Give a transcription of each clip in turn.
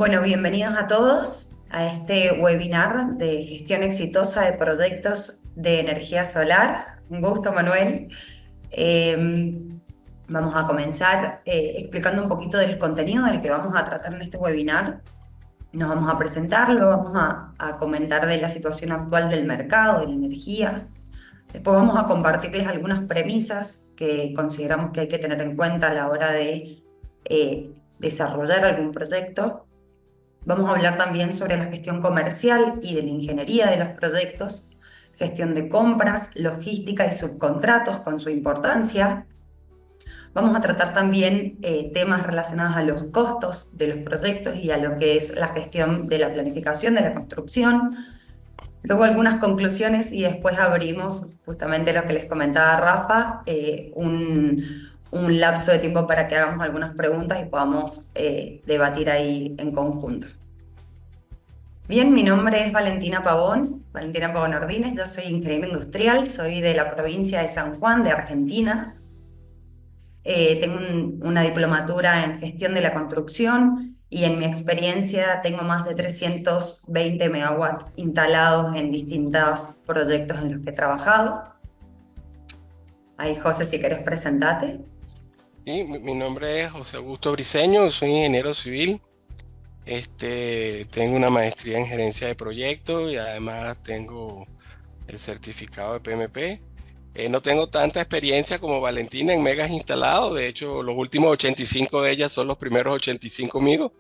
Bueno, bienvenidos a todos a este webinar de gestión exitosa de proyectos de energía solar. Un gusto, Manuel. Eh, Vamos a comenzar explicando un poquito del contenido del que vamos a tratar en este webinar. Nos vamos a presentarlo, vamos a comentar de la situación actual del mercado, de la energía. Después vamos a compartirles algunas premisas que consideramos que hay que tener en cuenta a la hora de desarrollar algún proyecto. Vamos a hablar también sobre la gestión comercial y de la ingeniería de los proyectos, gestión de compras, logística y subcontratos con su importancia. Vamos a tratar también temas relacionados a los costos de los proyectos y a lo que es la gestión de la planificación de la construcción. Luego algunas conclusiones y después abrimos justamente lo que les comentaba Rafa, un lapso de tiempo para que hagamos algunas preguntas y podamos debatir ahí en conjunto. Bien, mi nombre es Valentina Pavón Ordínez, yo soy ingeniera industrial, soy de la provincia de San Juan, de Argentina. Tengo una diplomatura en gestión de la construcción y en mi experiencia tengo más de 320 megawatts instalados en distintos proyectos en los que he trabajado. Ahí, José, si querés presentarte. Sí, mi nombre es José Augusto Briceño, soy ingeniero civil. Tengo una maestría en gerencia de proyectos y además tengo el certificado de PMP. No tengo tanta experiencia como Valentina en megas instalados. De hecho, los últimos 85 de ellas son los primeros 85 míos.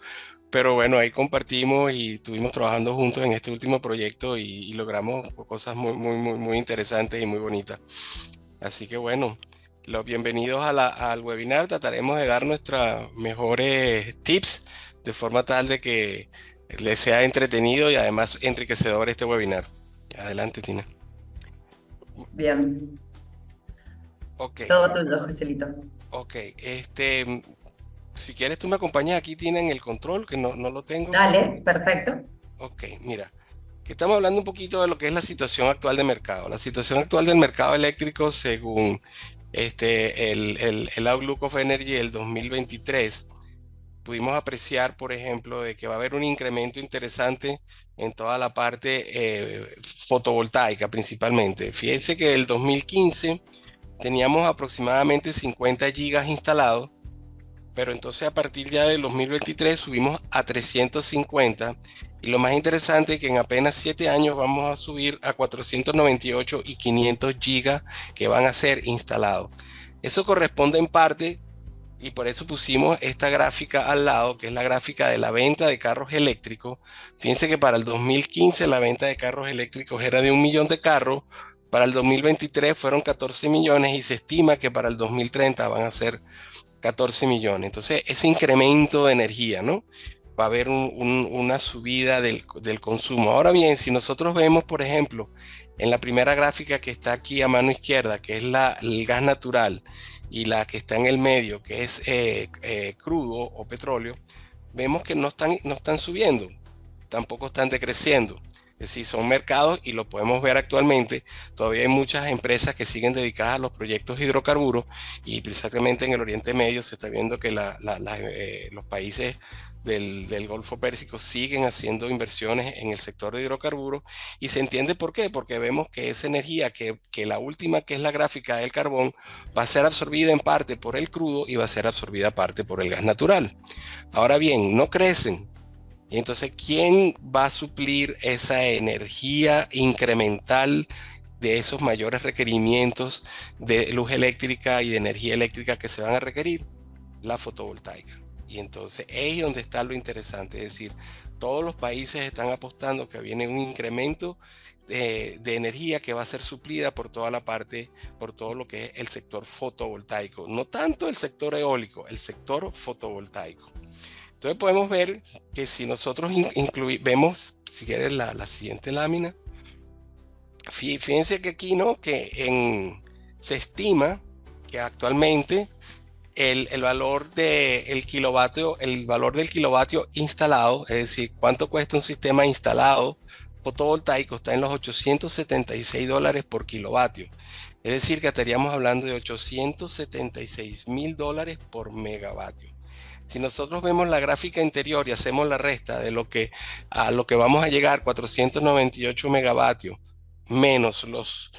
Pero bueno, ahí compartimos y estuvimos trabajando juntos en este último proyecto y logramos cosas muy interesantes y muy bonitas. Así que bueno, los bienvenidos al webinar. Trataremos de dar nuestros mejores tips de forma tal de que les sea entretenido y además enriquecedor este webinar. Adelante, Tina. Bien, Ok, todo tuyo, Joselito. ok. Si quieres tú me acompañas aquí, Tina, en el control, que no lo tengo. Dale, perfecto. Ok, mira, que estamos hablando un poquito de lo que es la situación actual de mercado. La situación actual del mercado eléctrico según el Outlook of Energy del 2023, pudimos apreciar, por ejemplo, de que va a haber un incremento interesante en toda la parte fotovoltaica principalmente. Fíjense que el 2015 teníamos aproximadamente 50 gigas instalados, pero entonces a partir ya del 2023 subimos a 350 y lo más interesante es que en apenas 7 años vamos a subir a 498 y 500 gigas que van a ser instalados. Eso corresponde en parte, y por eso pusimos esta gráfica al lado, que es la gráfica de la venta de carros eléctricos. Fíjense que para el 2015 la venta de carros eléctricos era de 1 millón de carros, para el 2023 fueron 14 millones y se estima que para el 2030 van a ser 14 millones. Entonces, ese incremento de energía, ¿no? Va a haber una subida del consumo. Ahora bien, si nosotros vemos, por ejemplo, en la primera gráfica que está aquí a mano izquierda, que es el gas natural, y la que está en el medio, que es crudo o petróleo, vemos que no están subiendo, tampoco están decreciendo. Es decir, son mercados y lo podemos ver actualmente. Todavía hay muchas empresas que siguen dedicadas a los proyectos hidrocarburos y precisamente en el Oriente Medio se está viendo que los países del Golfo Pérsico siguen haciendo inversiones en el sector de hidrocarburos y se entiende por qué, porque vemos que esa energía, que la última, que es la gráfica del carbón, va a ser absorbida en parte por el crudo y va a ser absorbida parte por el gas natural. Ahora bien, no crecen. Y entonces, ¿quién va a suplir esa energía incremental de esos mayores requerimientos de luz eléctrica y de energía eléctrica que se van a requerir? La fotovoltaica. Y entonces ahí es donde está lo interesante, es decir, todos los países están apostando que viene un incremento de energía que va a ser suplida por toda la parte, por todo lo que es el sector fotovoltaico, no tanto el sector eólico, el sector fotovoltaico. Entonces podemos ver que si nosotros vemos, si quieres, la siguiente lámina, fíjense que aquí, ¿no? Se estima que actualmente el valor el valor del kilovatio instalado, es decir, cuánto cuesta un sistema instalado fotovoltaico, está en los $876 por kilovatio. Es decir, que estaríamos hablando de $876,000 por megavatio. Si nosotros vemos la gráfica interior y hacemos la resta de a lo que vamos a llegar, 498 megavatios, menos los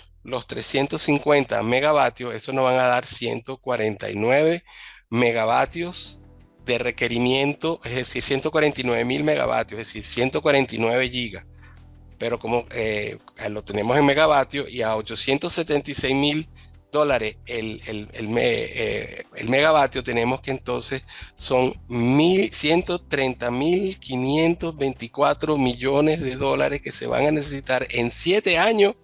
350 megavatios, eso nos van a dar 149 megavatios de requerimiento, es decir, 149 mil megavatios, es decir, 149 gigas. Pero como lo tenemos en megavatios y a 876.000 dólares el megavatio, tenemos que entonces son 130.524 millones de dólares que se van a necesitar en 7 años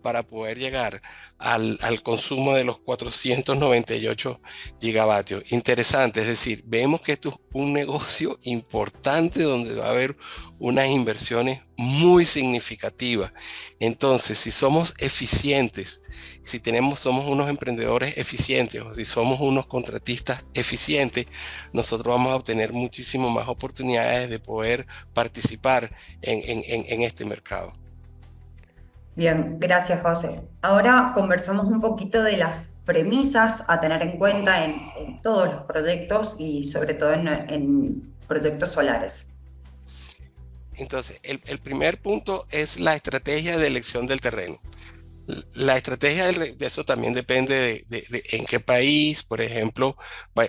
para poder llegar al consumo de los 498 gigavatios. Interesante, es decir, vemos que esto es un negocio importante donde va a haber unas inversiones muy significativas. Entonces, si somos eficientes, si somos unos emprendedores eficientes o si somos unos contratistas eficientes, nosotros vamos a obtener muchísimo más oportunidades de poder participar en este mercado. Bien, gracias, José. Ahora conversamos un poquito de las premisas a tener en cuenta en todos los proyectos y sobre todo en proyectos solares. Entonces, el primer punto es la estrategia de elección del terreno. La estrategia de eso también depende de en qué país, por ejemplo,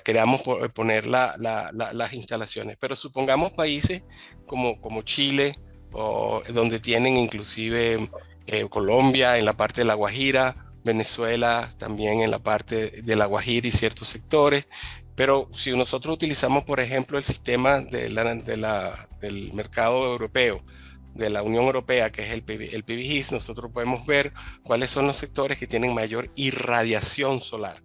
queramos poner las instalaciones. Pero supongamos países como Chile, o donde tienen inclusive Colombia en la parte de La Guajira, Venezuela también en la parte de La Guajira y ciertos sectores. Pero si nosotros utilizamos, por ejemplo, el sistema del mercado europeo, de la Unión Europea, que es el PVGIS, nosotros podemos ver cuáles son los sectores que tienen mayor irradiación solar.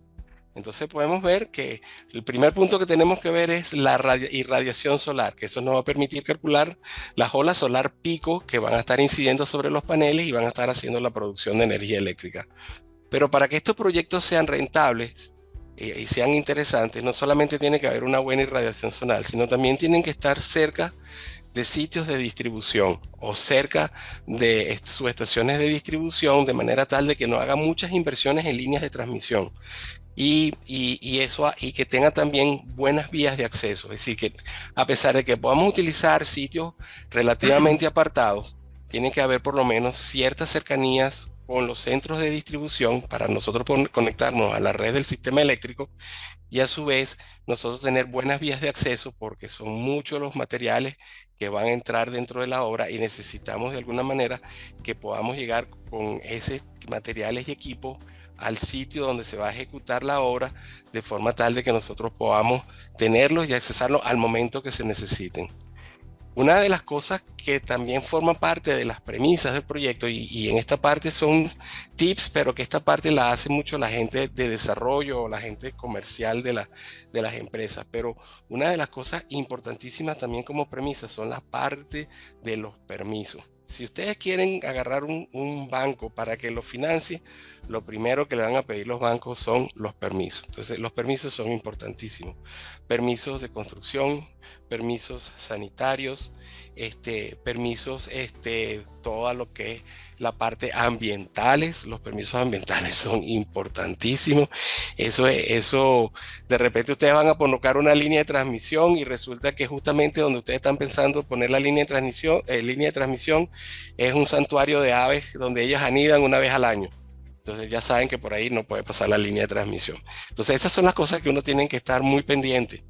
Entonces podemos ver que el primer punto que tenemos que ver es la irradiación solar, que eso nos va a permitir calcular las olas solar pico que van a estar incidiendo sobre los paneles y van a estar haciendo la producción de energía eléctrica. Pero para que estos proyectos sean rentables y sean interesantes, no solamente tiene que haber una buena irradiación solar, sino también tienen que estar cerca de sitios de distribución o cerca de subestaciones de distribución, de manera tal de que no haga muchas inversiones en líneas de transmisión y que tenga también buenas vías de acceso. Es decir, que a pesar de que podamos utilizar sitios relativamente apartados, tiene que haber por lo menos ciertas cercanías con los centros de distribución para nosotros conectarnos a la red del sistema eléctrico y a su vez nosotros tener buenas vías de acceso porque son muchos los materiales que van a entrar dentro de la obra y necesitamos de alguna manera que podamos llegar con esos materiales y equipos al sitio donde se va a ejecutar la obra de forma tal de que nosotros podamos tenerlos y accesarlos al momento que se necesiten. Una de las cosas que también forma parte de las premisas del proyecto, y en esta parte son tips, pero que esta parte la hace mucho la gente de desarrollo o la gente comercial de las empresas, pero una de las cosas importantísimas también como premisa son la parte de los permisos. Si ustedes quieren agarrar un banco para que lo financie, lo primero que le van a pedir los bancos son los permisos. Entonces, los permisos son importantísimos. Permisos de construcción, permisos sanitarios, permisos, todo lo que es la parte ambientales. Los permisos ambientales son importantísimos. Eso, de repente ustedes van a colocar una línea de transmisión y resulta que justamente donde ustedes están pensando poner la línea de transmisión es un santuario de aves donde ellas anidan una vez al año. Entonces ya saben que por ahí no puede pasar la línea de transmisión. Entonces esas son las cosas que uno tiene que estar muy pendiente.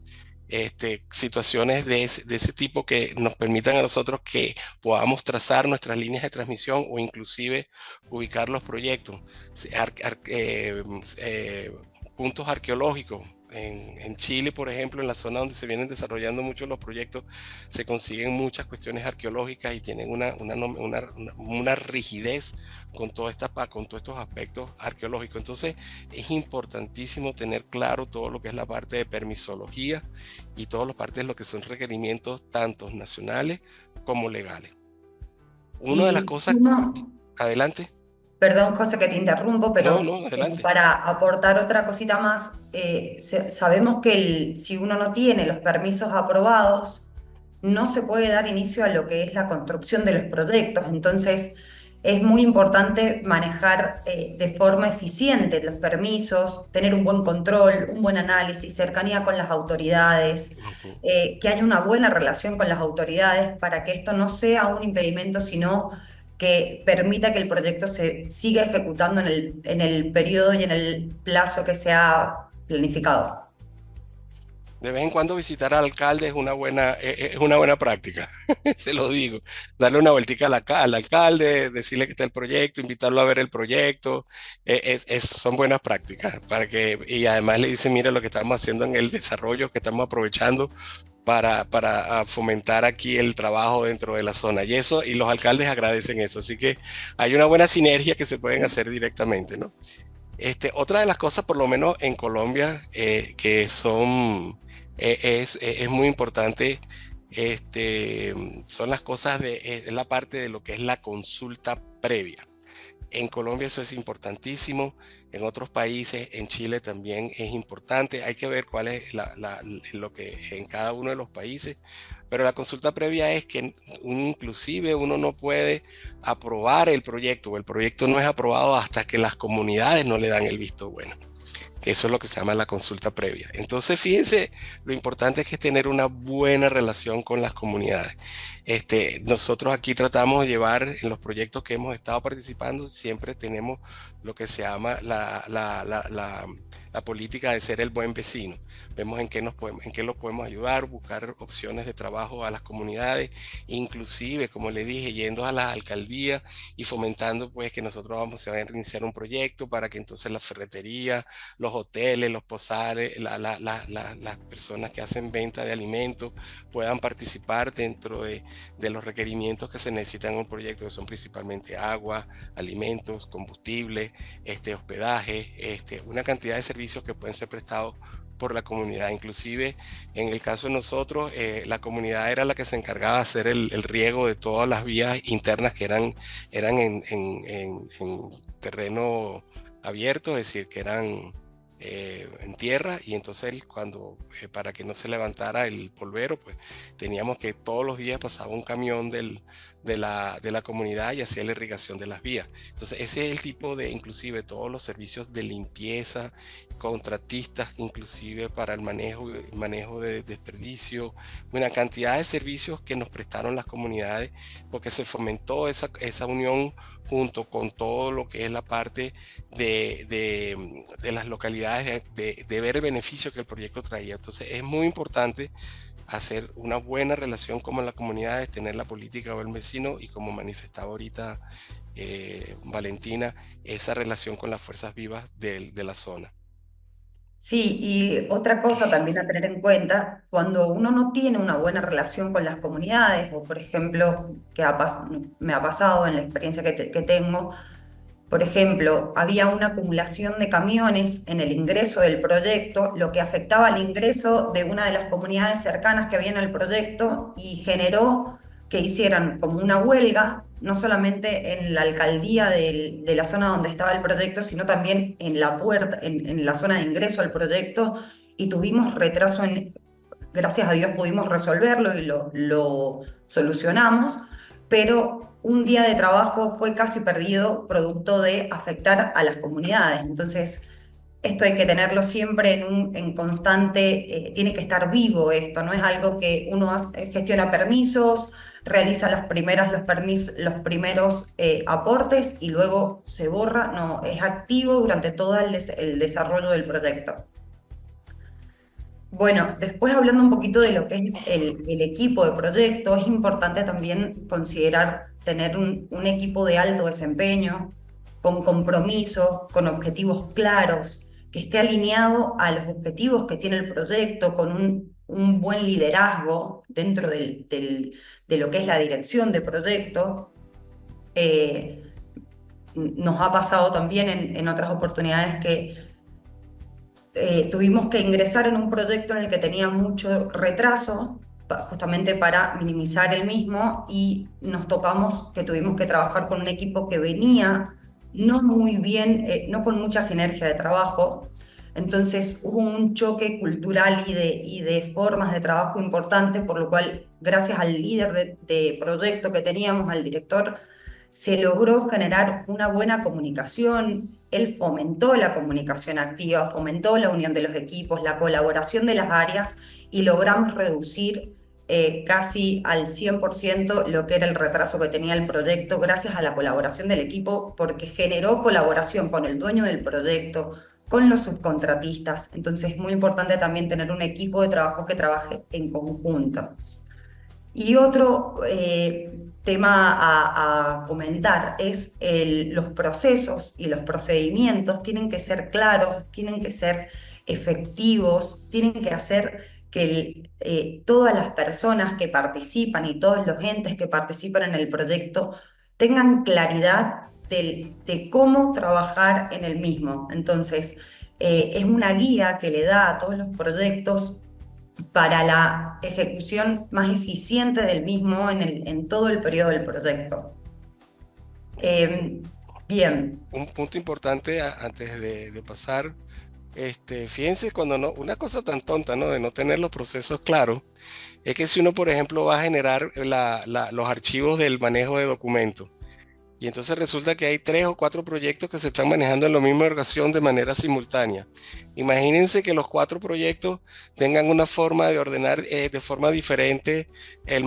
Situaciones de ese tipo que nos permitan a nosotros que podamos trazar nuestras líneas de transmisión o inclusive ubicar los proyectos, puntos arqueológicos. En Chile, por ejemplo, en la zona donde se vienen desarrollando muchos los proyectos, se consiguen muchas cuestiones arqueológicas y tienen una rigidez con todos estos aspectos arqueológicos. Entonces, es importantísimo tener claro todo lo que es la parte de permisología y todas las partes de lo que son requerimientos tanto nacionales como legales. Una de las Y cosas, adelante. perdón, José, que te interrumpo, No, pero no, adelante. para aportar otra cosita más, sabemos que si uno no tiene los permisos aprobados, no se puede dar inicio a lo que es la construcción de los proyectos. Entonces, es muy importante manejar de forma eficiente los permisos, tener un buen control, un buen análisis, cercanía con las autoridades, Ujú. que haya una buena relación con las autoridades para que esto no sea un impedimento, sino que permita que el proyecto se siga ejecutando en el periodo y en el plazo que se ha planificado. De vez en cuando visitar al alcalde es una buena práctica, se lo digo. Darle una vueltica al alcalde, decirle que está el proyecto, invitarlo a ver el proyecto, son buenas prácticas y además le dicen, mira lo que estamos haciendo en el desarrollo, que estamos aprovechando para fomentar aquí el trabajo dentro de la zona. Y los alcaldes agradecen eso. Así que hay una buena sinergia que se pueden hacer directamente, ¿no? Otra de las cosas, por lo menos en Colombia, que es muy importante, son las cosas es la parte de lo que es la consulta previa. En Colombia eso es importantísimo, en otros países, en Chile también es importante. Hay que ver cuál es lo que en cada uno de los países, pero la consulta previa es que inclusive uno no puede aprobar el proyecto, o el proyecto no es aprobado hasta que las comunidades no le dan el visto bueno. Eso es lo que se llama la consulta previa. Entonces, fíjense, lo importante es que tener una buena relación con las comunidades. Nosotros aquí tratamos de llevar en los proyectos que hemos estado participando, siempre tenemos lo que se llama la política de ser el buen vecino. Vemos en qué los podemos ayudar, buscar opciones de trabajo a las comunidades, inclusive, como le dije, yendo a las alcaldías y fomentando pues que nosotros vamos a iniciar un proyecto para que entonces la ferretería, los hoteles, los posades, las personas que hacen venta de alimentos puedan participar dentro de los requerimientos que se necesitan en un proyecto, que son principalmente agua, alimentos, combustible, hospedaje, una cantidad de servicios que pueden ser prestados por la comunidad. Inclusive en el caso de nosotros, la comunidad era la que se encargaba de hacer el riego de todas las vías internas que eran en terreno abierto, es decir, que eran en tierra, y entonces para que no se levantara el polvero, pues teníamos que todos los días pasaba un camión de la comunidad y hacía la irrigación de las vías. Entonces ese es el tipo de, inclusive todos los servicios de limpieza, contratistas inclusive para el manejo de desperdicio, una cantidad de servicios que nos prestaron las comunidades, porque se fomentó esa unión junto con todo lo que es la parte de las localidades, de ver el beneficio que el proyecto traía. Entonces es muy importante hacer una buena relación con las comunidades, tener la política o el vecino, y como manifestaba ahorita Valentina, esa relación con las fuerzas vivas de la zona. Sí, y otra cosa también a tener en cuenta, cuando uno no tiene una buena relación con las comunidades, o por ejemplo, me ha pasado en la experiencia que tengo, por ejemplo, había una acumulación de camiones en el ingreso del proyecto, lo que afectaba al ingreso de una de las comunidades cercanas que había en el proyecto y generó que hicieran como una huelga, no solamente en la alcaldía de la zona donde estaba el proyecto, sino también en la puerta, en la zona de ingreso al proyecto, y tuvimos retraso gracias a Dios pudimos resolverlo y lo solucionamos, pero un día de trabajo fue casi perdido producto de afectar a las comunidades. Entonces, esto hay que tenerlo siempre en constante, tiene que estar vivo esto, no es algo que uno gestiona permisos, realiza los primeros aportes y luego se borra, no, es activo durante todo el desarrollo del proyecto. Bueno, después hablando un poquito de lo que es el equipo de proyecto, es importante también considerar tener un equipo de alto desempeño, con compromiso, con objetivos claros, que esté alineado a los objetivos que tiene el proyecto, con un buen liderazgo dentro de lo que es la dirección de proyecto. Eh, Nos ha pasado también en otras oportunidades que tuvimos que ingresar en un proyecto en el que tenía mucho retraso, justamente para minimizar el mismo, y nos topamos que tuvimos que trabajar con un equipo que venía no muy bien, no con mucha sinergia de trabajo. Entonces hubo un choque cultural y de formas de trabajo importante, por lo cual, gracias al líder de proyecto que teníamos, al director, se logró generar una buena comunicación. Él fomentó la comunicación activa, fomentó la unión de los equipos, la colaboración de las áreas y logramos reducir casi al 100% lo que era el retraso que tenía el proyecto gracias a la colaboración del equipo, porque generó colaboración con el dueño del proyecto, con los subcontratistas. Entonces es muy importante también tener un equipo de trabajo que trabaje en conjunto. Y otro tema a comentar es los procesos y los procedimientos tienen que ser claros, tienen que ser efectivos, tienen que hacer que todas las personas que participan y todos los entes que participan en el proyecto tengan claridad de cómo trabajar en el mismo. Entonces, es una guía que le da a todos los proyectos para la ejecución más eficiente del mismo en todo el periodo del proyecto. Eh, Bien, Un punto importante antes de pasar, fíjense cuando no, una cosa tan tonta, ¿no? De no tener los procesos claros, es que si uno, por ejemplo, va a generar los archivos del manejo de documentos, y entonces resulta que hay 3 o 4 proyectos que se están manejando en la misma organización de manera simultánea. Imagínense que los 4 proyectos tengan una forma de ordenar de forma diferente el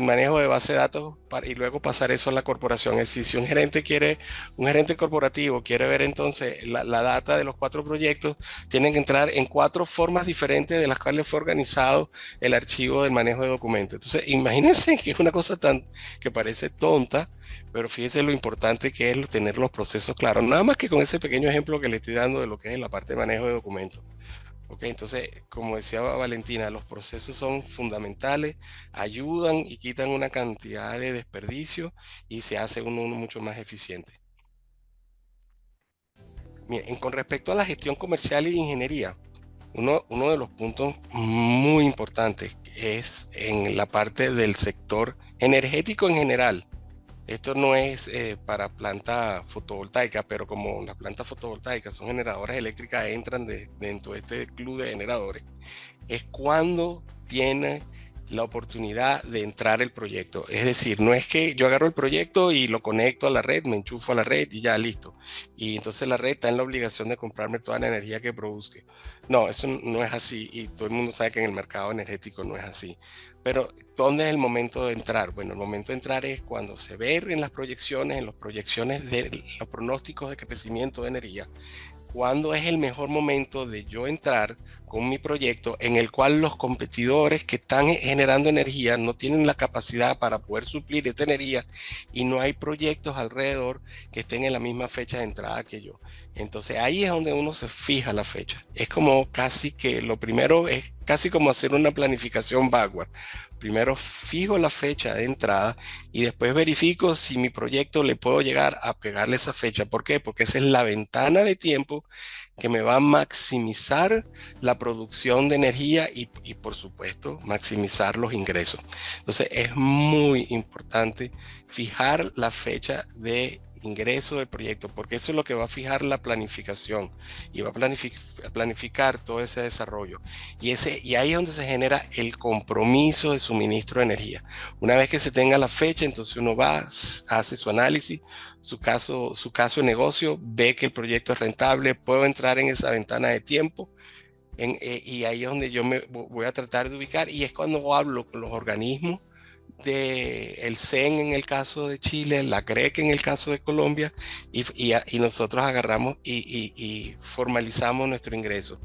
manejo de base de datos y luego pasar eso a la corporación. Es decir, si un gerente corporativo quiere ver entonces la data de los 4 proyectos, tienen que entrar en 4 formas diferentes de las cuales fue organizado el archivo del manejo de documentos. Entonces, imagínense que es una cosa tan que parece tonta, pero fíjense lo importante que es tener los procesos claros. Nada más que con ese pequeño ejemplo que le estoy dando de lo que es la parte de manejo de documentos. Ok, entonces, como decía Valentina, los procesos son fundamentales, ayudan y quitan una cantidad de desperdicio y se hace uno mucho más eficiente. Miren, con respecto a la gestión comercial y de ingeniería, uno de los puntos muy importantes es en la parte del sector energético en general. Esto no es para planta fotovoltaica, pero como las plantas fotovoltaicas son generadoras eléctricas, entran dentro de este club de generadores. Es cuando tiene la oportunidad de entrar el proyecto. Es decir, no es que yo agarro el proyecto y lo conecto a la red, me enchufo a la red y ya listo. Y entonces la red está en la obligación de comprarme toda la energía que produzca. No, eso no es así y todo el mundo sabe que en el mercado energético no es así. Pero, ¿dónde es el momento de entrar? Bueno, el momento de entrar es cuando se ve en las proyecciones, en las proyecciones de los pronósticos de crecimiento de energía, cuándo es el mejor momento de yo entrar con mi proyecto en el cual los competidores que están generando energía no tienen la capacidad para poder suplir esta energía y no hay proyectos alrededor que estén en la misma fecha de entrada que yo. Entonces ahí es donde uno se fija la fecha. Es como casi que lo primero es casi como hacer una planificación backward. Primero fijo la fecha de entrada y después verifico si mi proyecto le puedo llegar a pegarle esa fecha. ¿Por qué? Porque esa es la ventana de tiempo que me va a maximizar la producción de energía y por supuesto maximizar los ingresos. Entonces es muy importante fijar la fecha de ingreso del proyecto, porque eso es lo que va a fijar la planificación y va a planificar todo ese desarrollo. Y ahí es donde se genera el compromiso de suministro de energía. Una vez que se tenga la fecha, entonces uno va, hace su análisis, su caso de negocio, ve que el proyecto es rentable, puedo entrar en esa ventana de tiempo. Y ahí es donde yo me voy a tratar de ubicar y es cuando hablo con los organismos del CEN en el caso de Chile, la CREC en el caso de Colombia, y nosotros agarramos y formalizamos nuestro ingreso.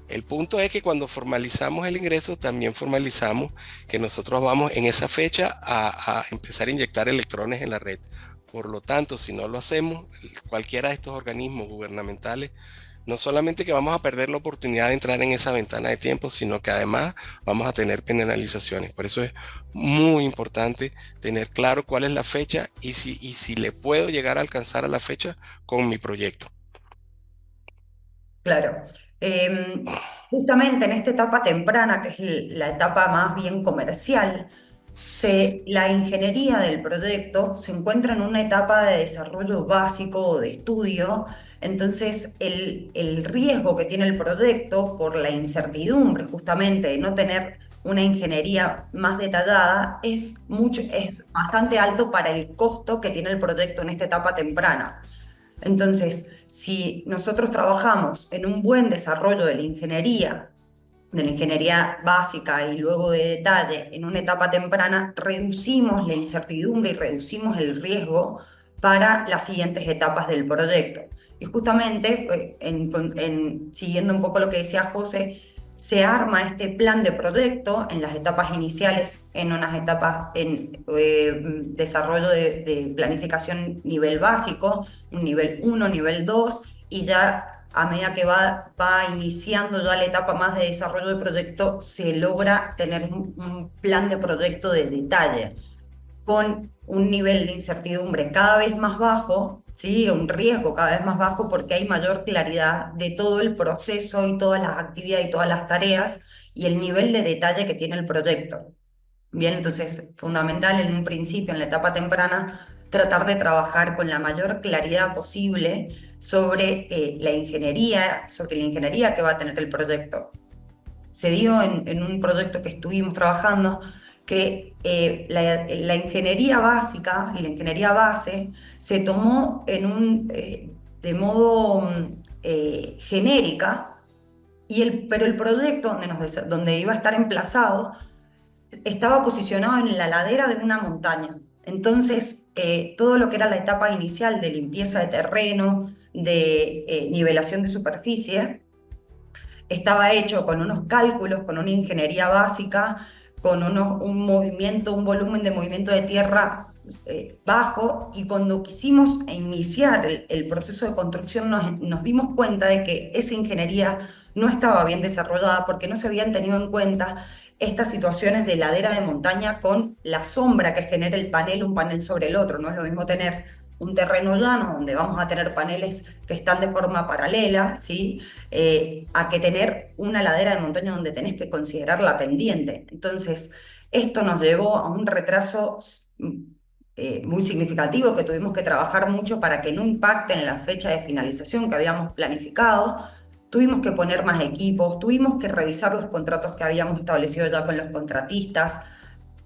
El punto es que cuando formalizamos el ingreso, también formalizamos que nosotros vamos en esa fecha a empezar a inyectar electrones en la red. Por lo tanto, si no lo hacemos, cualquiera de estos organismos gubernamentales no solamente que vamos a perder la oportunidad de entrar en esa ventana de tiempo, sino que además vamos a tener penalizaciones. Por eso es muy importante tener claro cuál es la fecha y si le puedo llegar a alcanzar a la fecha con mi proyecto. claro. Justamente en esta etapa temprana, que es la etapa más bien comercial, la ingeniería del proyecto se encuentra en una etapa de desarrollo básico o de estudio. Entonces el riesgo que tiene el proyecto por la incertidumbre justamente de no tener una ingeniería más detallada, es bastante alto para el costo que tiene el proyecto en esta etapa temprana. Entonces, si nosotros trabajamos en un buen desarrollo de la ingeniería básica y luego de detalle en una etapa temprana, reducimos la incertidumbre y reducimos el riesgo para las siguientes etapas del proyecto. Y justamente, siguiendo un poco lo que decía José, se arma este plan de proyecto en las etapas iniciales, en unas etapas en desarrollo de planificación nivel básico, un nivel 1, nivel 2, y ya a medida que va iniciando ya la etapa más de desarrollo de proyecto, se logra tener un plan de proyecto de detalle con un nivel de incertidumbre cada vez más bajo, ¿sí? Un riesgo cada vez más bajo porque hay mayor claridad de todo el proceso y todas las actividades y todas las tareas y el nivel de detalle que tiene el proyecto. Bien, entonces, fundamental en un principio, en la etapa temprana, tratar de trabajar con la mayor claridad posible sobre la ingeniería que va a tener el proyecto. Se dio en un proyecto que estuvimos trabajando que la ingeniería básica y la ingeniería base se tomó de modo genérica, pero el proyecto donde iba a estar emplazado estaba posicionado en la ladera de una montaña. Entonces, todo lo que era la etapa inicial de limpieza de terreno, de nivelación de superficie, estaba hecho con unos cálculos, con una ingeniería básica, con un volumen de movimiento de tierra bajo, y cuando quisimos iniciar el proceso de construcción nos dimos cuenta de que esa ingeniería no estaba bien desarrollada porque no se habían tenido en cuenta estas situaciones de ladera de montaña con la sombra que genera el panel, un panel sobre el otro. No es lo mismo tener un terreno llano donde vamos a tener paneles que están de forma paralela, ¿sí? A que tener una ladera de montaña donde tenés que considerar la pendiente. Entonces, esto nos llevó a un retraso muy significativo que tuvimos que trabajar mucho para que no impacte en la fecha de finalización que habíamos planificado. Tuvimos que poner más equipos, tuvimos que revisar los contratos que habíamos establecido ya con los contratistas.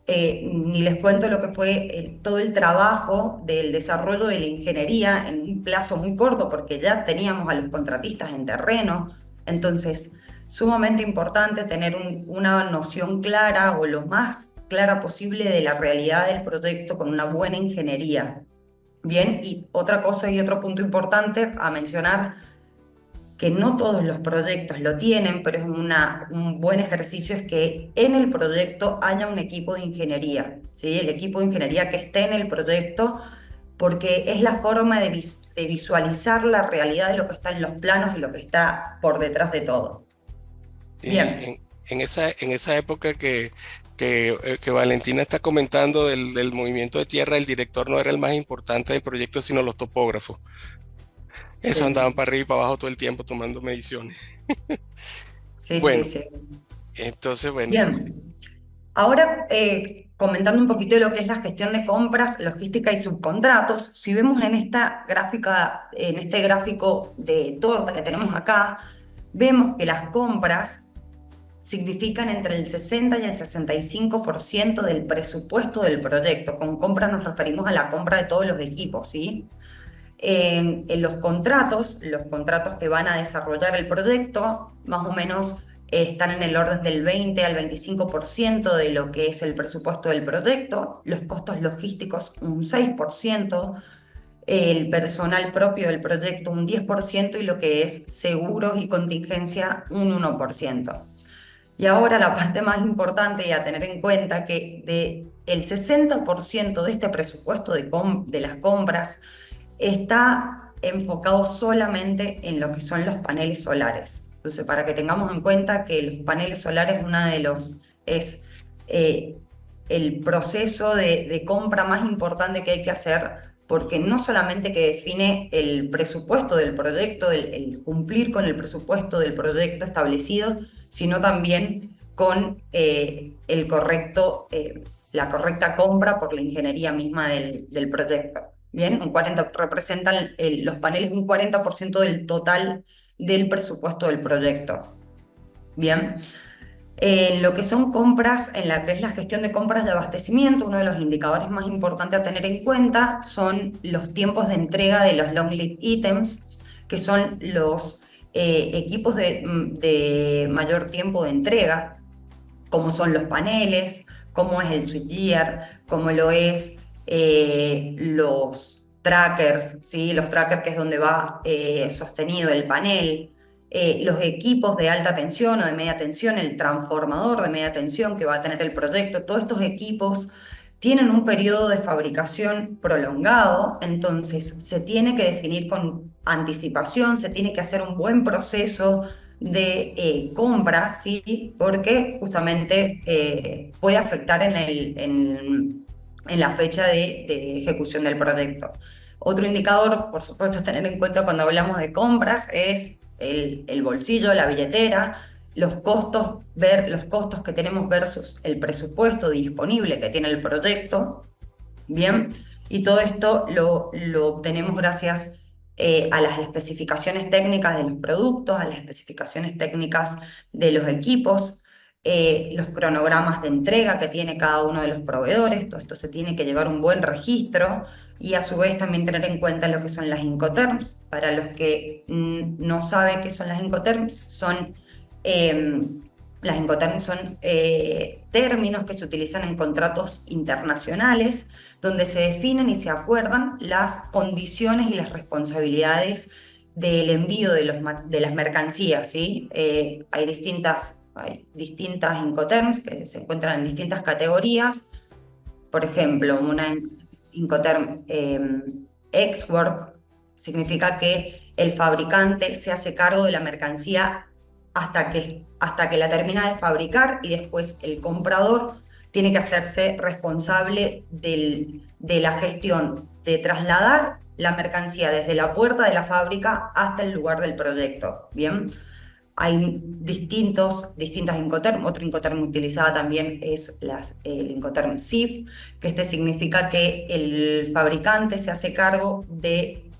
Ni les cuento lo que fue todo el trabajo del desarrollo de la ingeniería en un plazo muy corto, porque ya teníamos a los contratistas en terreno. Entonces, sumamente importante tener una noción clara o lo más clara posible de la realidad del proyecto con una buena ingeniería. Bien, y otra cosa y otro punto importante a mencionar, que no todos los proyectos lo tienen, pero es un buen ejercicio, es que en el proyecto haya un equipo de ingeniería, ¿sí? El equipo de ingeniería que esté en el proyecto, porque es la forma de visualizar la realidad de lo que está en los planos y lo que está por detrás de todo. Y Bien. en esa época que Valentina está comentando del movimiento de tierra, el director no era el más importante del proyecto, sino los topógrafos. Eso andaban Sí, para arriba y para abajo todo el tiempo tomando mediciones. sí, sí, Bueno, sí. entonces, bueno, Bien. Ahora, comentando un poquito de lo que es la gestión de compras, logística y subcontratos, si vemos en esta gráfica, en este gráfico de torta que tenemos acá, vemos que las compras significan entre el 60 y el 65% del presupuesto del proyecto. Con compra nos referimos a la compra de todos los equipos, ¿sí? En los contratos que van a desarrollar el proyecto, más o menos están en el orden del 20 al 25% de lo que es el presupuesto del proyecto, los costos logísticos un 6%, el personal propio del proyecto un 10% y lo que es seguros y contingencia un 1%. Y ahora la parte más importante y a tener en cuenta que el 60% de este presupuesto de las compras está enfocado solamente en lo que son los paneles solares. Entonces, para que tengamos en cuenta que los paneles solares, es eh, el proceso de compra más importante que hay que hacer, porque no solamente que define el presupuesto del proyecto, el cumplir con el presupuesto del proyecto establecido, sino también con la correcta compra por la ingeniería misma del proyecto. Bien, representan los paneles un 40% del total del presupuesto del proyecto. Bien. En lo que son compras, en la que es la gestión de compras de abastecimiento, uno de los indicadores más importantes a tener en cuenta son los tiempos de entrega de los long lead items, que son los equipos de mayor tiempo de entrega, como son los paneles, como es el switchgear, como lo es los trackers, ¿sí? Los trackers que es donde va sostenido el panel, los equipos de alta tensión o de media tensión, el transformador de media tensión que va a tener el proyecto, todos estos equipos tienen un periodo de fabricación prolongado, entonces se tiene que definir con anticipación, se tiene que hacer un buen proceso de compra, ¿sí? Porque justamente puede afectar en la fecha de ejecución del proyecto. Otro indicador, por supuesto, a tener en cuenta cuando hablamos de compras es el bolsillo, la billetera, los costos, ver los costos que tenemos versus el presupuesto disponible que tiene el proyecto, ¿bien? Y todo esto lo obtenemos gracias a las especificaciones técnicas de los productos, a las especificaciones técnicas de los equipos, los cronogramas de entrega que tiene cada uno de los proveedores. Todo esto se tiene que llevar un buen registro y a su vez también tener en cuenta lo que son las Incoterms. Para los que no saben qué son las Incoterms, son... las Incoterms son términos que se utilizan en contratos internacionales donde se definen y se acuerdan las condiciones y las responsabilidades del envío de las mercancías, ¿sí? Hay distintas Incoterms que se encuentran en distintas categorías. Por ejemplo, una Incoterm ex-work significa que el fabricante se hace cargo de la mercancía hasta que la termina de fabricar y después el comprador tiene que hacerse responsable de la gestión de trasladar la mercancía desde la puerta de la fábrica hasta el lugar del proyecto. Bien, hay distintas Incoterm. Otro Incoterm utilizada también es el Incoterm SIF, que este significa que el fabricante se hace cargo de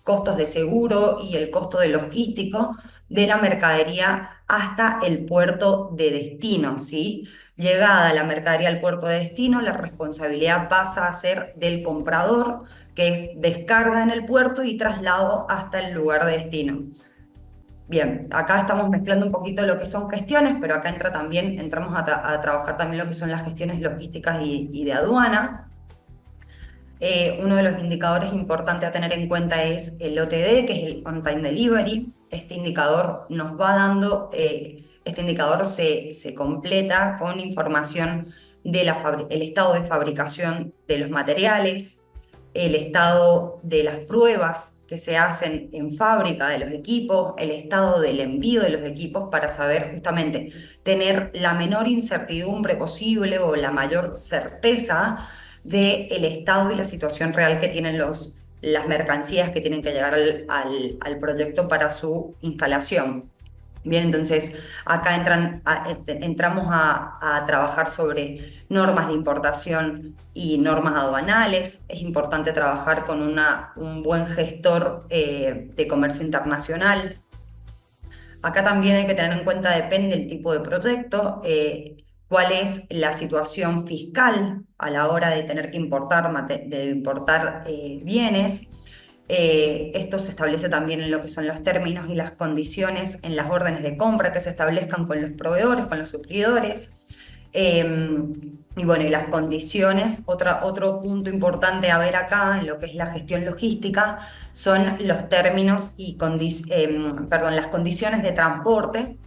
costos de seguro y el costo de logístico de la mercadería hasta el puerto de destino, ¿sí? Llegada la mercadería al puerto de destino, la responsabilidad pasa a ser del comprador, que es descarga en el puerto y traslado hasta el lugar de destino. Bien, acá estamos mezclando un poquito lo que son gestiones, pero acá entramos a trabajar también lo que son las gestiones logísticas y de aduana. Uno de los indicadores importantes a tener en cuenta es el OTD, que es el On-Time Delivery. Este indicador nos va dando, este indicador se completa con información del estado de fabricación de los materiales, el estado de las pruebas que se hacen en fábrica de los equipos, el estado del envío de los equipos para saber justamente tener la menor incertidumbre posible o la mayor certeza del estado y la situación real que tienen las mercancías que tienen que llegar al proyecto para su instalación. Bien, entonces acá entramos a trabajar sobre normas de importación y normas aduanales. Es importante trabajar con un buen gestor de comercio internacional. Acá también hay que tener en cuenta, depende del tipo de proyecto, cuál es la situación fiscal a la hora de tener que importar bienes. Esto se establece también en lo que son los términos y las condiciones en las órdenes de compra que se establezcan con los proveedores, con los suplidores. Y bueno, y las condiciones, otro punto importante a ver acá en lo que es la gestión logística son los términos las condiciones de transporte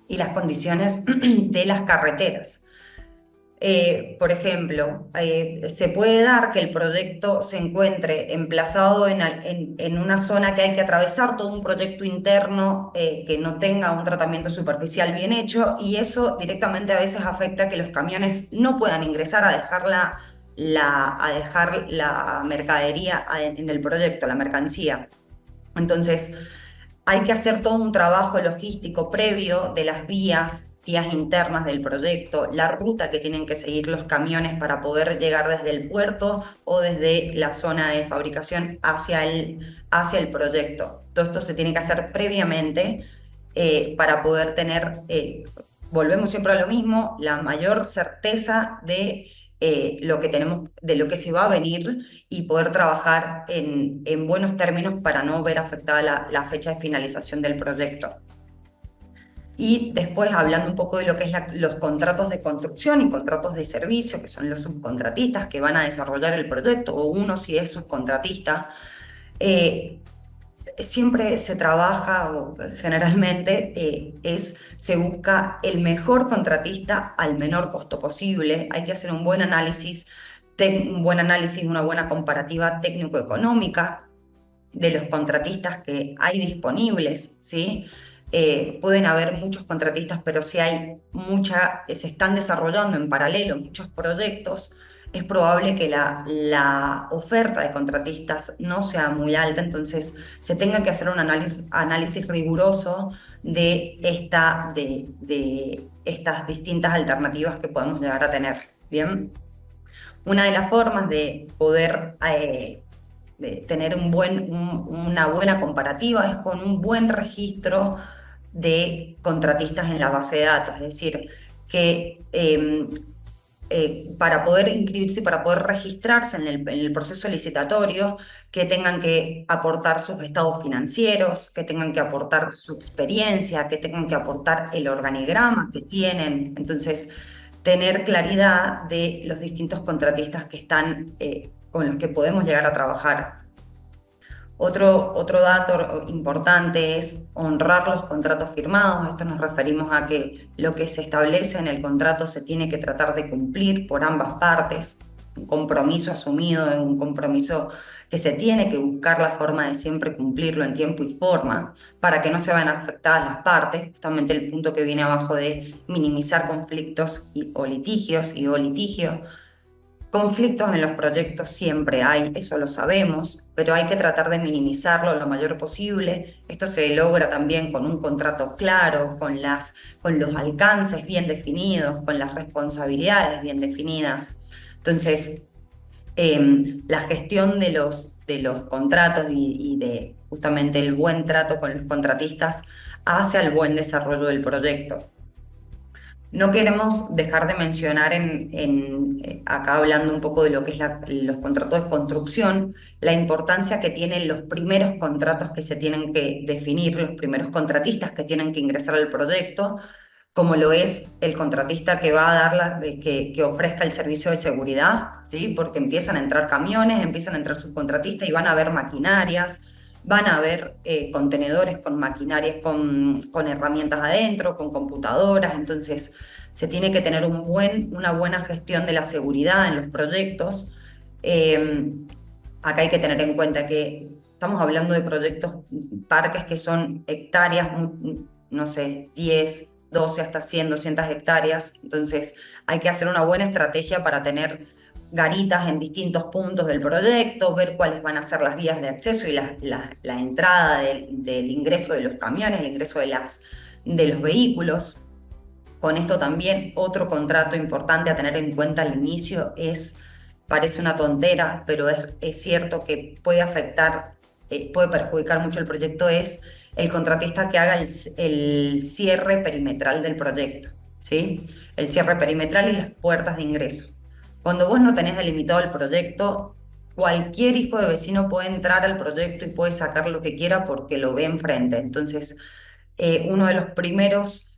y las condiciones de las carreteras. Por ejemplo, se puede dar que el proyecto se encuentre emplazado en una zona que hay que atravesar, todo un proyecto interno que no tenga un tratamiento superficial bien hecho, y eso directamente a veces afecta a que los camiones no puedan ingresar a dejar la mercadería en el proyecto, la mercancía. Entonces, hay que hacer todo un trabajo logístico previo de las vías internas del proyecto, la ruta que tienen que seguir los camiones para poder llegar desde el puerto o desde la zona de fabricación hacia el proyecto. Todo esto se tiene que hacer previamente para poder tener volvemos siempre a lo mismo, la mayor certeza de lo que tenemos, de lo que se va a venir y poder trabajar en buenos términos para no ver afectada la fecha de finalización del proyecto. Y después hablando un poco de lo que es los contratos de construcción y contratos de servicio, que son los subcontratistas que van a desarrollar el proyecto, o uno si es subcontratista, eh, siempre se trabaja, o generalmente se busca el mejor contratista al menor costo posible. Hay que hacer un buen análisis, una buena comparativa técnico-económica de los contratistas que hay disponibles, ¿sí? Pueden haber muchos contratistas, pero si se están desarrollando en paralelo muchos proyectos, es probable que la oferta de contratistas no sea muy alta, entonces se tenga que hacer un análisis riguroso de estas distintas alternativas que podemos llegar a tener. Bien, una de las formas de poder de tener una buena comparativa es con un buen registro de contratistas en la base de datos, es decir, que para poder inscribirse y para poder registrarse en el proceso licitatorio, que tengan que aportar sus estados financieros, que tengan que aportar su experiencia, que tengan que aportar el organigrama que tienen. Entonces, tener claridad de los distintos contratistas que están, con los que podemos llegar a trabajar. Otro dato importante es honrar los contratos firmados. Esto nos referimos a que lo que se establece en el contrato se tiene que tratar de cumplir por ambas partes. Un compromiso asumido, un compromiso que se tiene que buscar la forma de siempre cumplirlo en tiempo y forma para que no se vayan afectadas las partes. Justamente el punto que viene abajo de minimizar conflictos o litigio. Conflictos en los proyectos siempre hay, eso lo sabemos, pero hay que tratar de minimizarlo lo mayor posible. Esto se logra también con un contrato claro, con los alcances bien definidos, con las responsabilidades bien definidas. Entonces, la gestión de los contratos y de justamente el buen trato con los contratistas hace al buen desarrollo del proyecto. No queremos dejar de mencionar acá hablando un poco de lo que es los contratos de construcción, la importancia que tienen los primeros contratos que se tienen que definir, los primeros contratistas que tienen que ingresar al proyecto, como lo es el contratista que va a que ofrezca el servicio de seguridad, ¿sí? Porque empiezan a entrar camiones, empiezan a entrar subcontratistas y van a haber maquinarias. Van a haber contenedores con maquinarias, con herramientas adentro, con computadoras, entonces se tiene que tener una buena gestión de la seguridad en los proyectos. Eh, Acá hay que tener en cuenta que estamos hablando de proyectos, parques que son hectáreas, no sé, 10, 12, hasta 100, 200 hectáreas, entonces hay que hacer una buena estrategia para tener garitas en distintos puntos del proyecto, ver cuáles van a ser las vías de acceso y la entrada del ingreso de los camiones, el ingreso de los vehículos. Con esto también otro contrato importante a tener en cuenta al inicio parece una tontera, pero es cierto que puede afectar, puede perjudicar mucho el proyecto, es el contratista que haga el cierre perimetral del proyecto, ¿sí? El cierre perimetral y las puertas de ingreso. Cuando vos no tenés delimitado el proyecto, cualquier hijo de vecino puede entrar al proyecto y puede sacar lo que quiera porque lo ve enfrente. Entonces, uno de los primeros,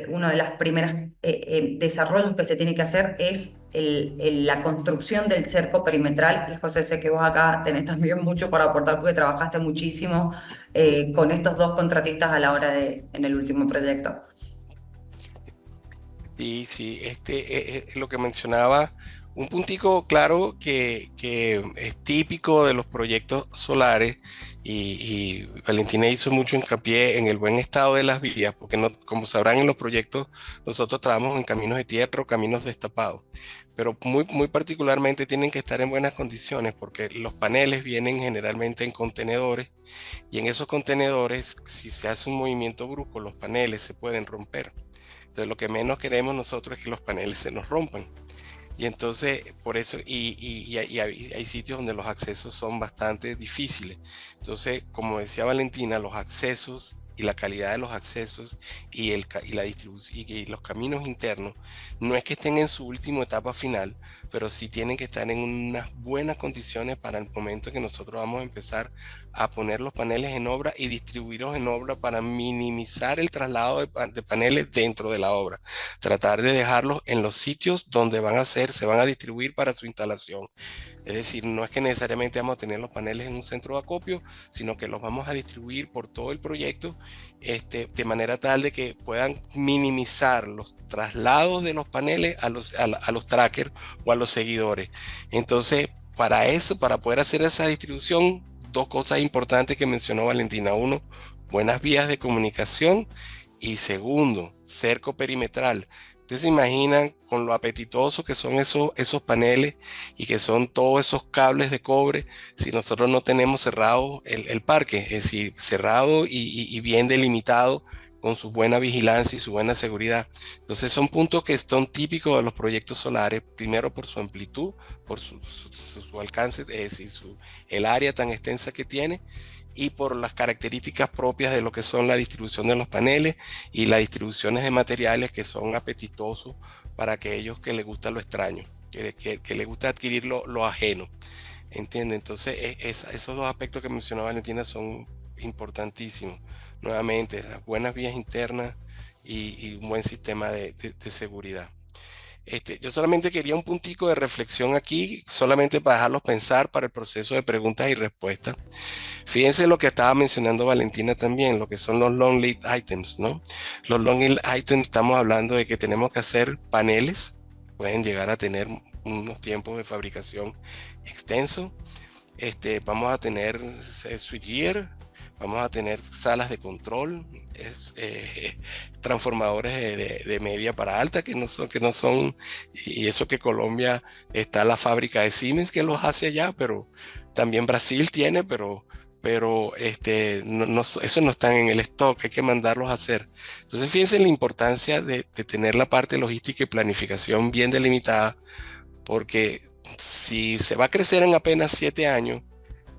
uno de las primeras desarrollos que se tiene que hacer es la construcción del cerco perimetral. Y José, sé que vos acá tenés también mucho para aportar porque trabajaste muchísimo con estos dos contratistas a la hora en el último proyecto. Y sí, lo que mencionaba, un puntico claro que es típico de los proyectos solares y Valentina hizo mucho hincapié en el buen estado de las vías, porque no, como sabrán en los proyectos nosotros trabajamos en caminos de tierra o caminos destapados, pero muy particularmente tienen que estar en buenas condiciones porque los paneles vienen generalmente en contenedores y en esos contenedores si se hace un movimiento brusco los paneles se pueden romper. Entonces lo que menos queremos nosotros es que los paneles se nos rompan. Y entonces, por eso, hay sitios donde los accesos son bastante difíciles. Entonces, como decía Valentina, los accesos y la calidad de los accesos y la distribución y los caminos internos no es que estén en su última etapa final, pero sí tienen que estar en unas buenas condiciones para el momento que nosotros vamos a empezar a poner los paneles en obra y distribuirlos en obra para minimizar el traslado de paneles dentro de la obra. Tratar de dejarlos en los sitios donde se van a distribuir para su instalación. Es decir, no es que necesariamente vamos a tener los paneles en un centro de acopio, sino que los vamos a distribuir por todo el proyecto, de manera tal de que puedan minimizar los traslados de los paneles a los trackers o a los seguidores. Entonces, para eso, para poder hacer esa distribución, dos cosas importantes que mencionó Valentina. Uno, buenas vías de comunicación, y segundo, cerco perimetral. Ustedes se imaginan con lo apetitoso que son esos paneles y que son todos esos cables de cobre si nosotros no tenemos cerrado el parque, es decir, cerrado y bien delimitado con su buena vigilancia y su buena seguridad. Entonces son puntos que son típicos de los proyectos solares, primero por su amplitud, por su alcance, es decir, el área tan extensa que tiene, y por las características propias de lo que son la distribución de los paneles y las distribuciones de materiales que son apetitosos para aquellos que les gusta lo extraño, que les gusta adquirir lo ajeno. ¿Entiende? Entonces, esos dos aspectos que mencionó Valentina son importantísimos. Nuevamente, las buenas vías internas y un buen sistema de seguridad. Yo solamente quería un puntico de reflexión aquí, solamente para dejarlos pensar para el proceso de preguntas y respuestas. Fíjense lo que estaba mencionando Valentina también, lo que son los long lead items, ¿no? Los long lead items, estamos hablando de que tenemos que hacer paneles, pueden llegar a tener unos tiempos de fabricación extensos. Vamos a tener switchgear, vamos a tener salas de control, transformadores de media para alta que no son, y eso que Colombia está la fábrica de Siemens que los hace allá, pero también Brasil tiene, pero eso no están en el stock, hay que mandarlos a hacer. Entonces fíjense la importancia de tener la parte logística y planificación bien delimitada, porque si se va a crecer en apenas 7 años,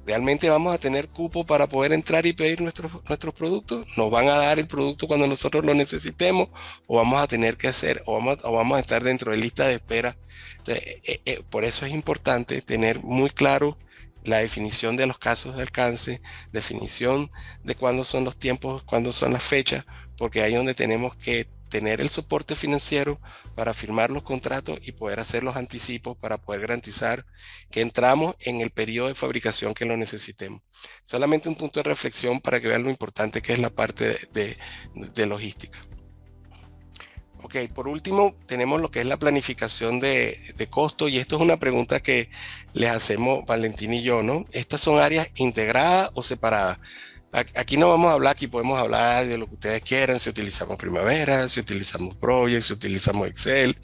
¿realmente vamos a tener cupo para poder entrar y pedir nuestros productos? ¿Nos van a dar el producto cuando nosotros lo necesitemos? ¿O vamos a tener que hacer, o vamos a estar dentro de lista de espera? Entonces, por eso es importante tener muy claro la definición de los casos de alcance, definición de cuándo son los tiempos, cuándo son las fechas, porque ahí es donde tenemos que tener el soporte financiero para firmar los contratos y poder hacer los anticipos para poder garantizar que entramos en el periodo de fabricación que lo necesitemos. Solamente un punto de reflexión para que vean lo importante que es la parte de logística. Ok, por último tenemos lo que es la planificación de costo, y esto es una pregunta que les hacemos Valentín y yo, ¿no? ¿Estas son áreas integradas o separadas? Aquí no vamos a hablar, aquí podemos hablar de lo que ustedes quieran, si utilizamos Primavera, si utilizamos Project, si utilizamos Excel.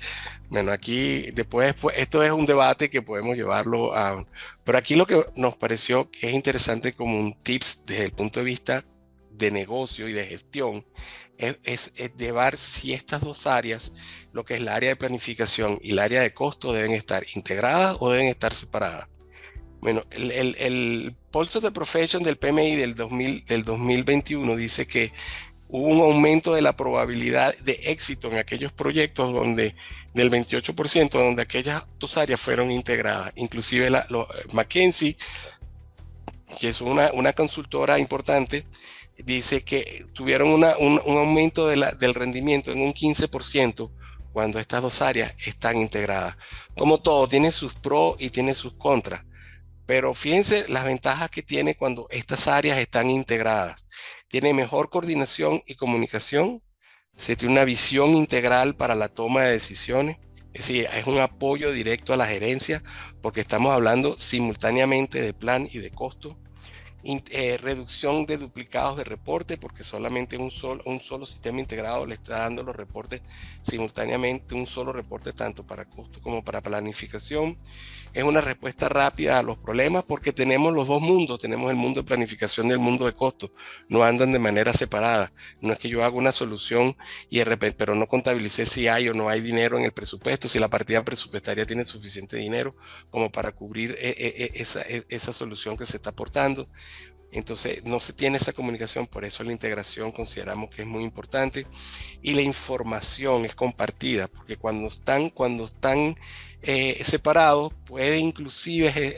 Bueno, aquí después, esto es un debate que podemos llevarlo a... Pero aquí lo que nos pareció que es interesante como un tips desde el punto de vista de negocio y de gestión, es llevar si estas dos áreas, lo que es la área de planificación y el área de costo, deben estar integradas o deben estar separadas. Bueno, el Pulse of the Profession del PMI del 2021 dice que hubo un aumento de la probabilidad de éxito en aquellos proyectos donde del 28%, donde aquellas dos áreas fueron integradas. Inclusive McKinsey, que es una consultora importante, dice que tuvieron un aumento del rendimiento en un 15% cuando estas dos áreas están integradas. Como todo, tiene sus pros y tiene sus contras. Pero fíjense las ventajas que tiene cuando estas áreas están integradas. Tiene mejor coordinación y comunicación. Se tiene una visión integral para la toma de decisiones. Es decir, es un apoyo directo a la gerencia porque estamos hablando simultáneamente de plan y de costo. Reducción de duplicados de reporte porque solamente un solo sistema integrado le está dando los reportes simultáneamente, un solo reporte tanto para costo como para planificación. Es una respuesta rápida a los problemas porque tenemos los dos mundos, tenemos el mundo de planificación y el mundo de costo, no andan de manera separada. No es que yo haga una solución y de repente, pero no contabilicé si hay o no hay dinero en el presupuesto, si la partida presupuestaria tiene suficiente dinero como para cubrir esa solución que se está aportando. Entonces no se tiene esa comunicación, por eso la integración consideramos que es muy importante y la información es compartida, porque cuando están separados puede inclusive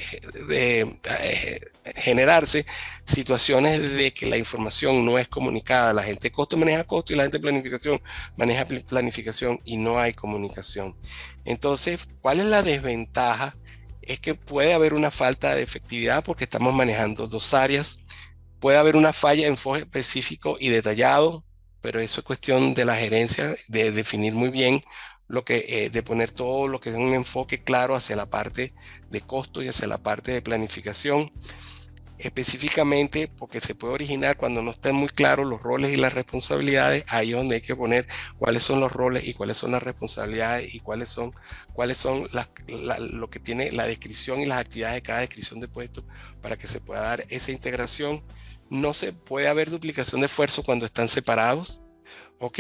generarse situaciones de que la información no es comunicada. La gente de costo maneja costo y la gente de planificación maneja planificación y no hay comunicación. Entonces, ¿cuál es la desventaja? Es que puede haber una falta de efectividad porque estamos manejando dos áreas. Puede haber una falla de enfoque específico y detallado, pero eso es cuestión de la gerencia, de definir muy bien de poner todo lo que es un enfoque claro hacia la parte de costo y hacia la parte de planificación, específicamente porque se puede originar cuando no estén muy claros los roles y las responsabilidades. Ahí es donde hay que poner cuáles son los roles y cuáles son las responsabilidades y cuáles son lo que tiene la descripción y las actividades de cada descripción de puesto para que se pueda dar esa integración. No se puede haber duplicación de esfuerzo cuando están separados, ¿ok?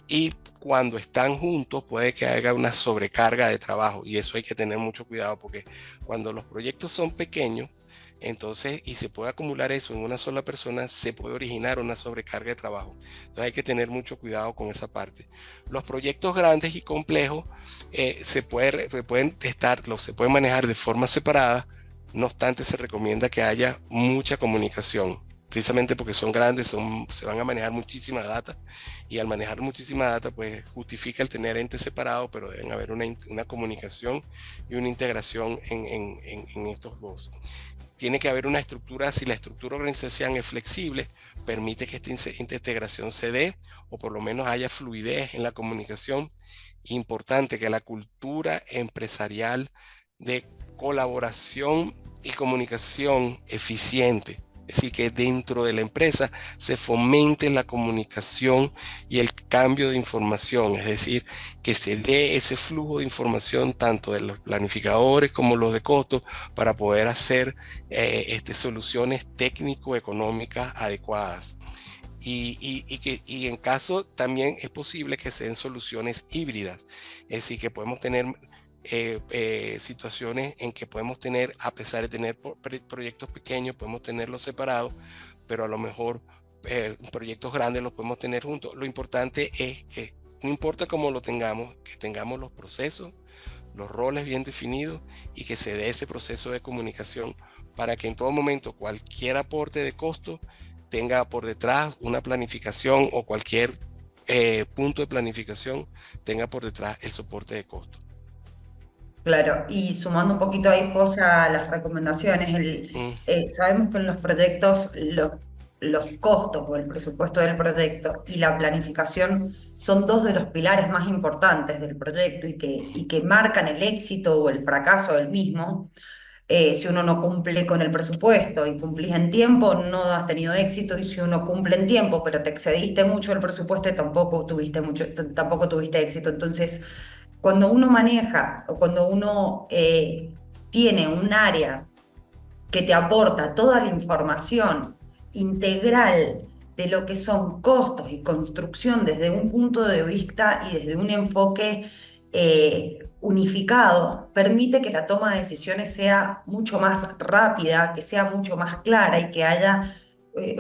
Y cuando están juntos puede que haya una sobrecarga de trabajo y eso hay que tener mucho cuidado porque cuando los proyectos son pequeños, entonces, y se puede acumular eso en una sola persona, se puede originar una sobrecarga de trabajo. Entonces hay que tener mucho cuidado con esa parte. Los proyectos grandes y complejos se pueden manejar de forma separada, no obstante se recomienda que haya mucha comunicación, precisamente porque son grandes, se van a manejar muchísima data y al manejar muchísima data pues justifica el tener entes separados, pero deben haber una comunicación y una integración en estos dos. Tiene que haber una estructura, si la estructura organizacional es flexible, permite que esta integración se dé o por lo menos haya fluidez en la comunicación. Importante que la cultura empresarial de colaboración y comunicación eficiente, es decir, que dentro de la empresa se fomente la comunicación y el cambio de información, es decir, que se dé ese flujo de información tanto de los planificadores como los de costos para poder hacer soluciones técnico-económicas adecuadas. Y en caso también es posible que sean soluciones híbridas, es decir, que podemos tener situaciones en que podemos tener, a pesar de tener proyectos pequeños, podemos tenerlos separados, pero a lo mejor proyectos grandes los podemos tener juntos. Lo importante es que no importa cómo lo tengamos, que tengamos los procesos, los roles bien definidos y que se dé ese proceso de comunicación para que en todo momento cualquier aporte de costo tenga por detrás una planificación o cualquier punto de planificación tenga por detrás el soporte de costo. Claro, y sumando un poquito ahí, José, a las recomendaciones, Mm, sabemos que en los proyectos los costos o el presupuesto del proyecto y la planificación son dos de los pilares más importantes del proyecto y que marcan el éxito o el fracaso del mismo. Si uno no cumple con el presupuesto y cumplís en tiempo, no has tenido éxito, y si uno cumple en tiempo, pero te excediste mucho el presupuesto, tampoco tuviste éxito. Entonces, cuando uno maneja o cuando uno tiene un área que te aporta toda la información integral de lo que son costos y construcción desde un punto de vista y desde un enfoque unificado, permite que la toma de decisiones sea mucho más rápida, que sea mucho más clara y que haya,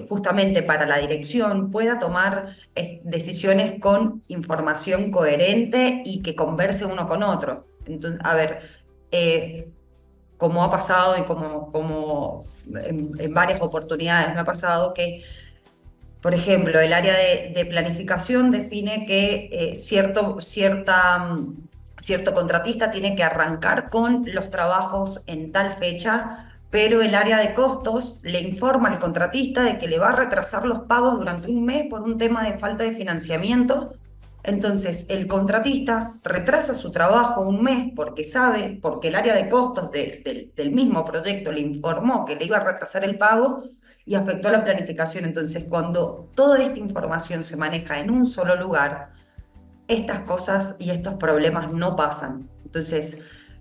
justamente para la dirección, pueda tomar decisiones con información coherente y que converse uno con otro. Entonces, a ver, como ha pasado y como en varias oportunidades me ha pasado que, por ejemplo, el área de planificación define que cierto contratista tiene que arrancar con los trabajos en tal fecha, pero el área de costos le informa al contratista de que le va a retrasar los pagos durante un mes por un tema de falta de financiamiento. Entonces, el contratista retrasa su trabajo un mes porque sabe, porque el área de costos del mismo proyecto le informó que le iba a retrasar el pago y afectó la planificación. Entonces, cuando toda esta información se maneja en un solo lugar, estas cosas y estos problemas no pasan. Entonces,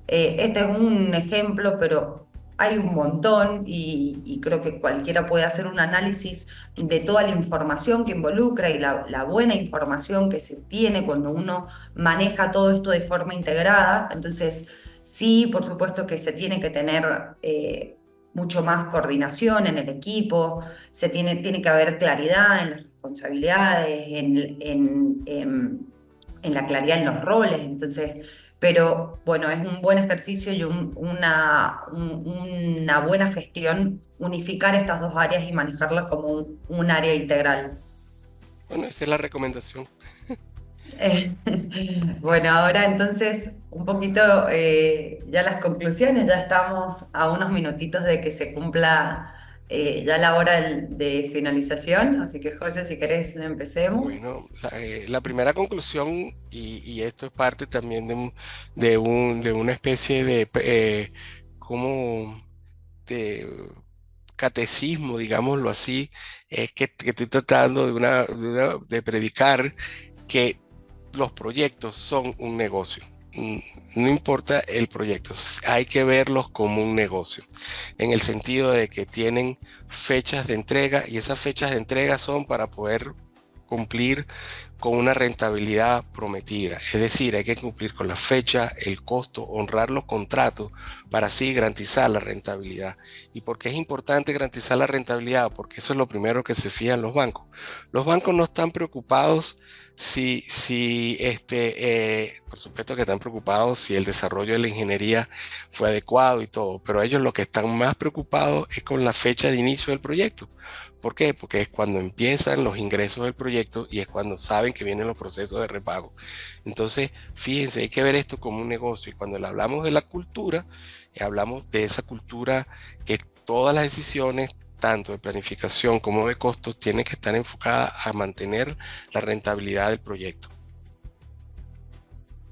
este es un ejemplo, pero hay un montón y creo que cualquiera puede hacer un análisis de toda la información que involucra y la buena información que se tiene cuando uno maneja todo esto de forma integrada. Entonces, sí, por supuesto que se tiene que tener mucho más coordinación en el equipo, tiene que haber claridad en las responsabilidades, en la claridad en los roles. Entonces, pero bueno, es un buen ejercicio y una buena gestión unificar estas dos áreas y manejarlas como un área integral. Bueno, esa es la recomendación. Eh, Bueno, ahora entonces un poquito ya las conclusiones, ya estamos a unos minutitos de que se cumpla ya la hora de finalización, así que José, si querés, empecemos. Bueno, la primera conclusión, y esto es parte también de una especie de, como de catecismo, digámoslo así, es que estoy tratando de predicar que los proyectos son un negocio. No importa el proyecto, hay que verlos como un negocio, en el sentido de que tienen fechas de entrega y esas fechas de entrega son para poder cumplir con una rentabilidad prometida. Es decir, hay que cumplir con la fecha, el costo, honrar los contratos para así garantizar la rentabilidad. ¿Y por qué es importante garantizar la rentabilidad? Porque eso es lo primero que se fijan los bancos. Los bancos no están preocupados por supuesto que están preocupados si el desarrollo de la ingeniería fue adecuado y todo, pero ellos lo que están más preocupados es con la fecha de inicio del proyecto. ¿Por qué? Porque es cuando empiezan los ingresos del proyecto y es cuando saben que vienen los procesos de repago. Entonces, fíjense, hay que ver esto como un negocio. Y cuando le hablamos de la cultura, hablamos de esa cultura que todas las decisiones, tanto de planificación como de costos, tienen que estar enfocadas a mantener la rentabilidad del proyecto.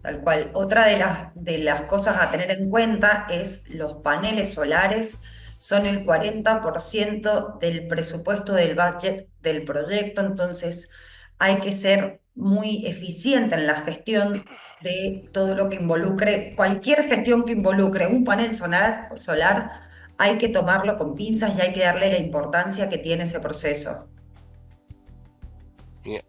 Tal cual. Otra de las cosas a tener en cuenta es los paneles solares. Son el 40% del presupuesto del budget del proyecto, entonces hay que ser muy eficiente en la gestión de todo lo que involucre, cualquier gestión que involucre un panel solar, hay que tomarlo con pinzas y hay que darle la importancia que tiene ese proceso. Mira,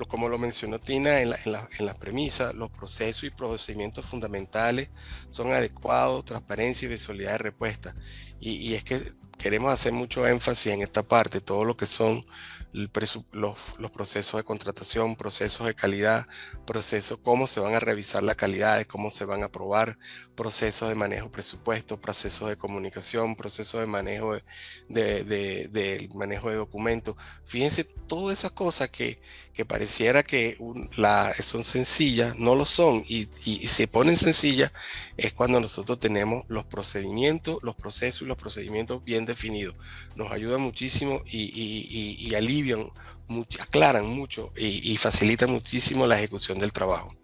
como lo mencionó Tina en la premisa, los procesos y procedimientos fundamentales son adecuados, transparencia y visualidad de respuesta. Y es que queremos hacer mucho énfasis en esta parte, todo lo que son los procesos de contratación, procesos de calidad, procesos, cómo se van a revisar la calidad, cómo se van a aprobar, procesos de manejo de presupuesto, procesos de comunicación, procesos de manejo del manejo de documentos. Fíjense todas esas cosas que pareciera que son sencillas, no lo son, y se ponen sencillas es cuando nosotros tenemos los procedimientos, los procesos y los procedimientos bien definidos. Nos ayudan muchísimo y alivian, aclaran mucho y facilitan muchísimo la ejecución del trabajo.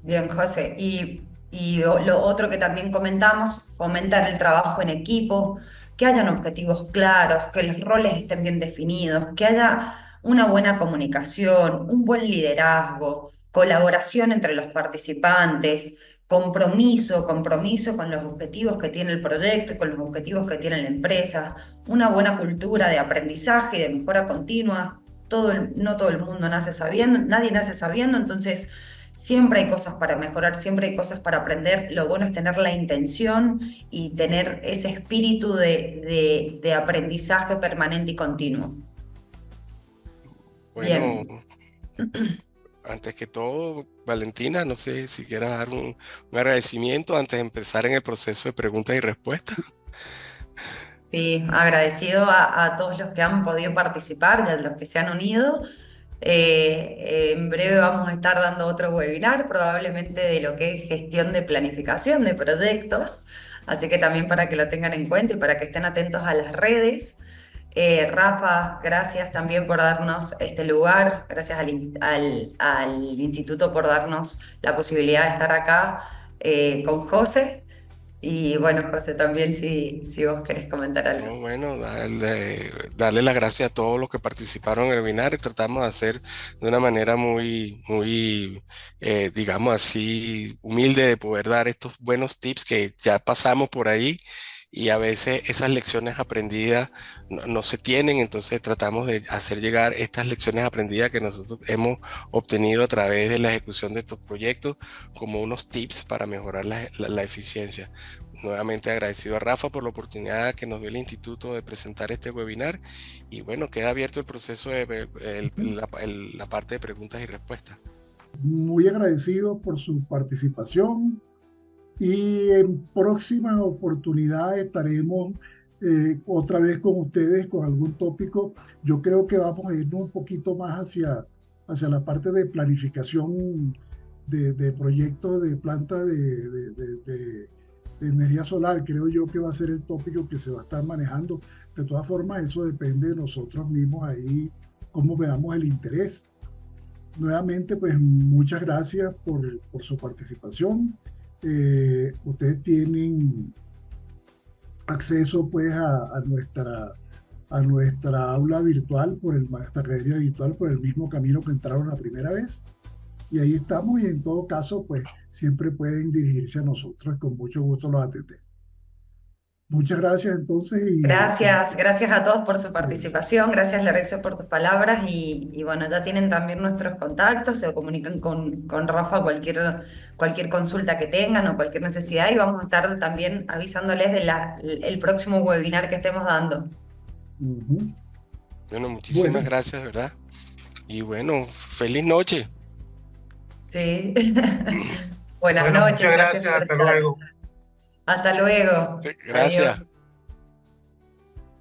Bien, José. Y lo otro que también comentamos, fomentar el trabajo en equipo, que hayan objetivos claros, que los roles estén bien definidos, que haya una buena comunicación, un buen liderazgo, colaboración entre los participantes, compromiso con los objetivos que tiene el proyecto y con los objetivos que tiene la empresa, una buena cultura de aprendizaje y de mejora continua. No todo el mundo nace sabiendo, nadie nace sabiendo, entonces siempre hay cosas para mejorar, siempre hay cosas para aprender. Lo bueno es tener la intención y tener ese espíritu de aprendizaje permanente y continuo. Bueno, Bien. antes que todo, Valentina, no sé si quieras dar un agradecimiento antes de empezar en el proceso de preguntas y respuestas. Sí, agradecido a todos los que han podido participar y a los que se han unido. En breve vamos a estar dando otro webinar, probablemente de lo que es gestión de planificación de proyectos, así que también para que lo tengan en cuenta y para que estén atentos a las redes. Rafa, gracias también por darnos este lugar, gracias al instituto por darnos la posibilidad de estar acá con José. Y bueno, José, también si vos querés comentar algo. No, bueno, darle las gracias a todos los que participaron en el webinar y tratamos de hacer de una manera digamos así, humilde de poder dar estos buenos tips que ya pasamos por ahí y a veces esas lecciones aprendidas no se tienen, entonces tratamos de hacer llegar estas lecciones aprendidas que nosotros hemos obtenido a través de la ejecución de estos proyectos como unos tips para mejorar la eficiencia. Nuevamente agradecido a Rafa por la oportunidad que nos dio el instituto de presentar este webinar y bueno, queda abierto el proceso de Ujú. la parte de preguntas y respuestas. Muy agradecido por su participación y en próximas oportunidades estaremos otra vez con ustedes con algún tópico. Yo creo que vamos a irnos un poquito más hacia la parte de planificación de proyectos de planta de energía solar. Creo yo que va a ser el tópico que se va a estar manejando. De todas formas, eso depende de nosotros mismos ahí, cómo veamos el interés. Nuevamente, pues muchas gracias por su participación. Ustedes tienen acceso pues a nuestra aula virtual, nuestra academia virtual, por el mismo camino que entraron la primera vez. Y ahí estamos y en todo caso, pues siempre pueden dirigirse a nosotros. Con mucho gusto los atendemos. Muchas gracias entonces Gracias, gracias a todos por su cuídense. participación, gracias Lorenzo por tus palabras y bueno, ya tienen también nuestros contactos, se comunican con Rafa cualquier consulta que tengan o cualquier necesidad y vamos a estar también avisándoles de el próximo webinar que estemos dando. Ujú. Bueno, muchísimas Bueno, gracias, ¿verdad? Y bueno, feliz noche. Sí. Buenas Bueno, noches, muchas gracias gracias, por hasta estar. luego. Hasta luego. Adiós. Gracias.